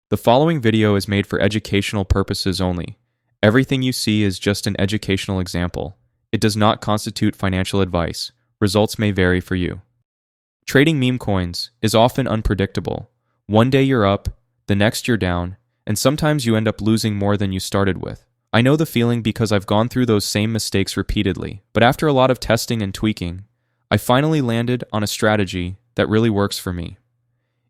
The following video is made for educational purposes only. Everything you see is just an educational example. It does not constitute financial advice. Results may vary for you. Trading meme coins is often unpredictable. One day you're up, the next you're down, and sometimes you end up losing more than you started with. I know the feeling because I've gone through those same mistakes repeatedly, but after a lot of testing and tweaking, I finally landed on a strategy that really works for me.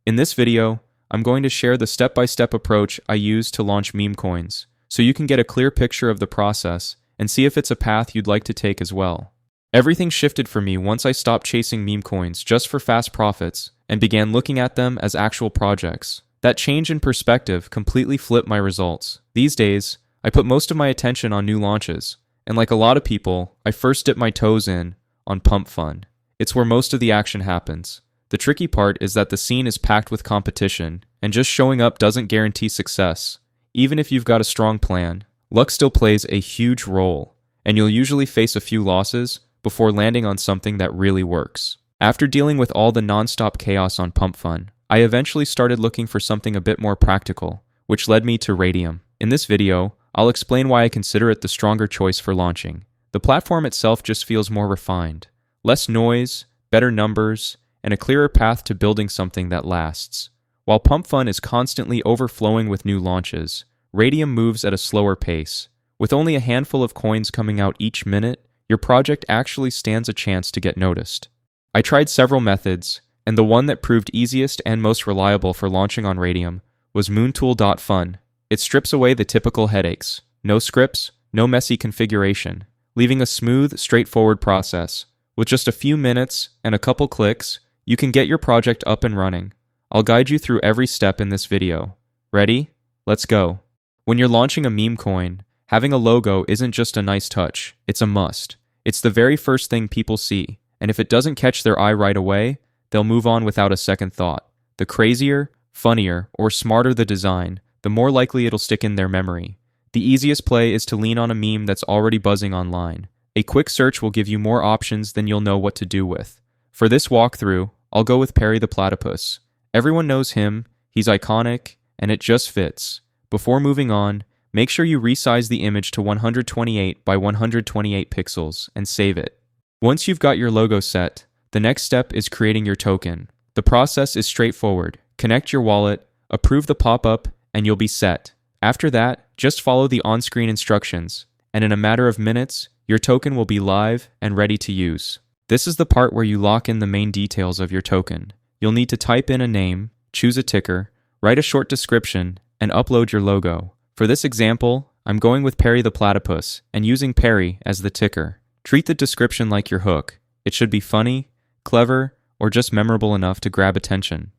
In this video, I'm going to share the step-by-step approach I use to launch meme coins, so you can get a clear picture of the process and see if it's a path you'd like to take as well. Everything shifted for me once I stopped chasing meme coins just for fast profits and began looking at them as actual projects. That change in perspective completely flipped my results. These days, I put most of my attention on new launches, and like a lot of people, I first dip my toes in on Pump Fund. It's where most of the action happens. The tricky part is that the scene is packed with competition, and just showing up doesn't guarantee success. Even if you've got a strong plan, luck still plays a huge role, and you'll usually face a few losses before landing on something that really works. After dealing with all the non-stop chaos on Pump Fund, I eventually started looking for something a bit more practical, which led me to Raydium. In this video, I'll explain why I consider it the stronger choice for launching. The platform itself just feels more refined. Less noise, better numbers, and a clearer path to building something that lasts. While Pump Fund is constantly overflowing with new launches, Raydium moves at a slower pace. With only a handful of coins coming out each minute, your project actually stands a chance to get noticed. I tried several methods, and the one that proved easiest and most reliable for launching on Raydium was moontool.fun. It strips away the typical headaches. No scripts, no messy configuration, leaving a smooth, straightforward process. With just a few minutes and a couple clicks, you can get your project up and running. I'll guide you through every step in this video. Ready? Let's go. When you're launching a meme coin, having a logo isn't just a nice touch, it's a must. It's the very first thing people see, and if it doesn't catch their eye right away, they'll move on without a second thought. The crazier, funnier, or smarter the design, the more likely it'll stick in their memory. The easiest play is to lean on a meme that's already buzzing online. A quick search will give you more options than you'll know what to do with. For this walkthrough, I'll go with Perry the Platypus. Everyone knows him, he's iconic, and it just fits. Before moving on, make sure you resize the image to 128 by 128 pixels and save it. Once you've got your logo set, the next step is creating your token. The process is straightforward. Connect your wallet, approve the pop-up, and you'll be set. After that, just follow the on-screen instructions, and in a matter of minutes, your token will be live and ready to use. This is the part where you lock in the main details of your token. You'll need to type in a name, choose a ticker, write a short description, and upload your logo. For this example, I'm going with Perry the Platypus and using Perry as the ticker. Treat the description like your hook. It should be funny, clever, or just memorable enough to grab attention.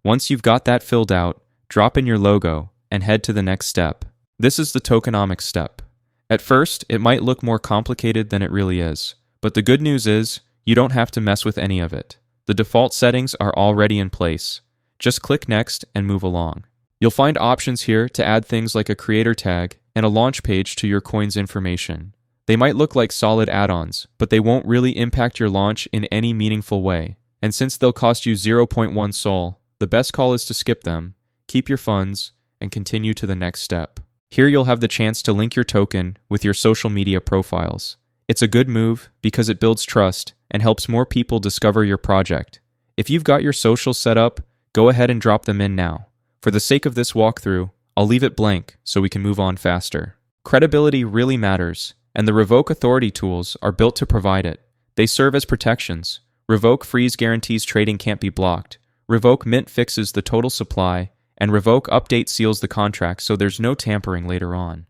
Once you've got that filled out, drop in your logo and head to the next step. This is the tokenomics step. At first, it might look more complicated than it really is, but the good news is, you don't have to mess with any of it. The default settings are already in place. Just click Next and move along. You'll find options here to add things like a creator tag and a launch page to your coin's information. They might look like solid add-ons, but they won't really impact your launch in any meaningful way. And since they'll cost you 0.1 Sol, the best call is to skip them, keep your funds, and continue to the next step. Here you'll have the chance to link your token with your social media profiles. It's a good move because it builds trust and helps more people discover your project. If you've got your socials set up, go ahead and drop them in now. For the sake of this walkthrough, I'll leave it blank so we can move on faster. Credibility really matters, and the Revoke Authority tools are built to provide it. They serve as protections. Revoke Freeze guarantees trading can't be blocked. Revoke Mint fixes the total supply, and Revoke Update seals the contract so there's no tampering later on.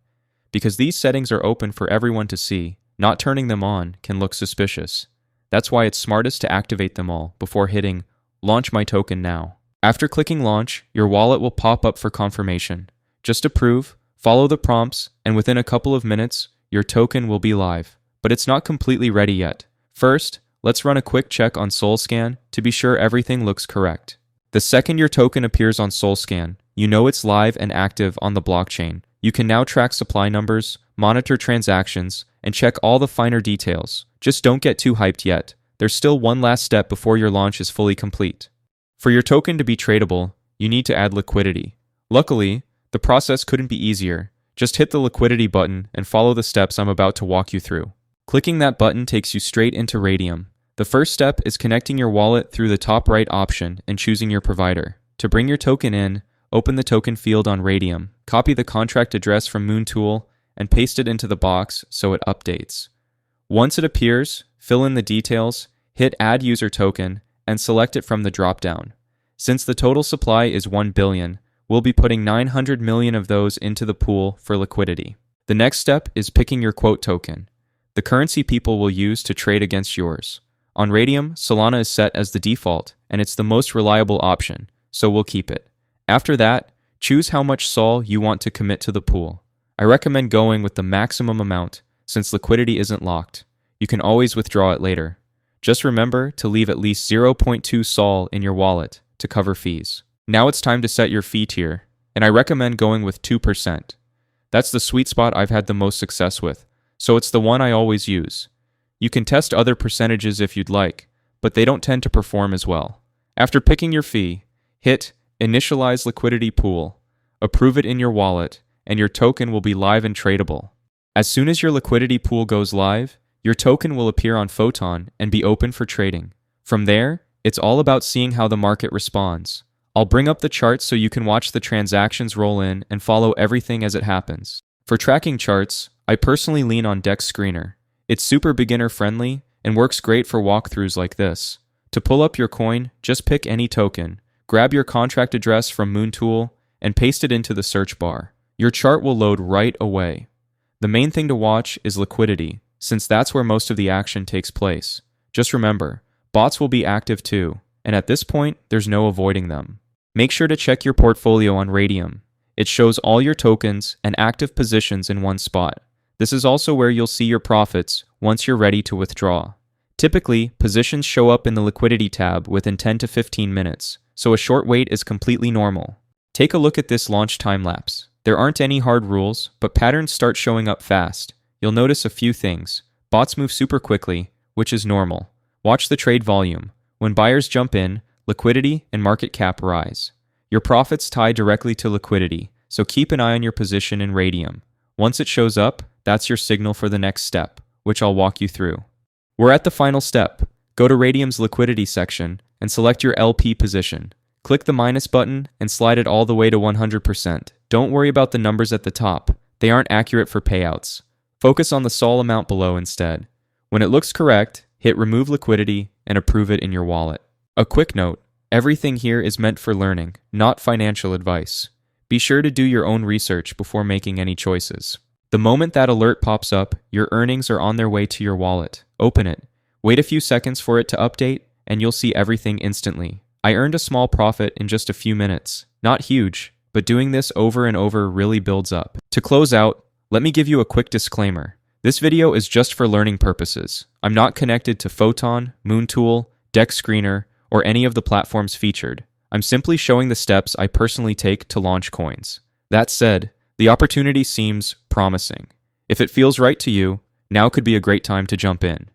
Because these settings are open for everyone to see, not turning them on can look suspicious. That's why it's smartest to activate them all before hitting Launch My Token Now. After clicking Launch, your wallet will pop up for confirmation. Just approve, follow the prompts, and within a couple of minutes, your token will be live. But it's not completely ready yet. First, let's run a quick check on SolScan to be sure everything looks correct. The second your token appears on SolScan, you know it's live and active on the blockchain. You can now track supply numbers, monitor transactions, and check all the finer details. Just don't get too hyped yet. There's still one last step before your launch is fully complete. For your token to be tradable, you need to add liquidity. Luckily, the process couldn't be easier. Just hit the liquidity button and follow the steps I'm about to walk you through. Clicking that button takes you straight into Radium. The first step is connecting your wallet through the top right option and choosing your provider. To bring your token in, open the token field on Radium, copy the contract address from Moontool, and paste it into the box so it updates. Once it appears, fill in the details, hit Add User Token, and select it from the dropdown. Since the total supply is 1 billion, we'll be putting 900 million of those into the pool for liquidity. The next step is picking your quote token, the currency people will use to trade against yours. On Radium, Solana is set as the default, and it's the most reliable option, so we'll keep it. After that, choose how much SOL you want to commit to the pool. I recommend going with the maximum amount, since liquidity isn't locked. You can always withdraw it later. Just remember to leave at least 0.2 SOL in your wallet to cover fees. Now it's time to set your fee tier, and I recommend going with 2%. That's the sweet spot I've had the most success with, so it's the one I always use. You can test other percentages if you'd like, but they don't tend to perform as well. After picking your fee, hit Initialize Liquidity Pool, approve it in your wallet, and your token will be live and tradable. As soon as your liquidity pool goes live, your token will appear on Photon and be open for trading. From there, it's all about seeing how the market responds. I'll bring up the charts so you can watch the transactions roll in and follow everything as it happens. For tracking charts, I personally lean on Dex Screener. It's super beginner friendly and works great for walkthroughs like this. To pull up your coin, just pick any token, grab your contract address from Moontool, and paste it into the search bar. Your chart will load right away. The main thing to watch is liquidity, since that's where most of the action takes place. Just remember, bots will be active too, and at this point, there's no avoiding them. Make sure to check your portfolio on Radium. It shows all your tokens and active positions in one spot. This is also where you'll see your profits once you're ready to withdraw. Typically, positions show up in the liquidity tab within 10 to 15 minutes, so a short wait is completely normal. Take a look at this launch time-lapse. There aren't any hard rules, but patterns start showing up fast. You'll notice a few things. Bots move super quickly, which is normal. Watch the trade volume. When buyers jump in, liquidity and market cap rise. Your profits tie directly to liquidity, so keep an eye on your position in Radium. Once it shows up, that's your signal for the next step, which I'll walk you through. We're at the final step. Go to Radium's liquidity section and select your LP position. Click the minus button and slide it all the way to 100%. Don't worry about the numbers at the top. They aren't accurate for payouts. Focus on the SOL amount below instead. When it looks correct, hit Remove Liquidity and approve it in your wallet. A quick note, everything here is meant for learning, not financial advice. Be sure to do your own research before making any choices. The moment that alert pops up, your earnings are on their way to your wallet. Open it. Wait a few seconds for it to update, and you'll see everything instantly. I earned a small profit in just a few minutes. Not huge, but doing this over and over really builds up. To close out, let me give you a quick disclaimer. This video is just for learning purposes. I'm not connected to Photon, Moontool, Dex Screener, or any of the platforms featured. I'm simply showing the steps I personally take to launch coins. That said, the opportunity seems promising. If it feels right to you, now could be a great time to jump in.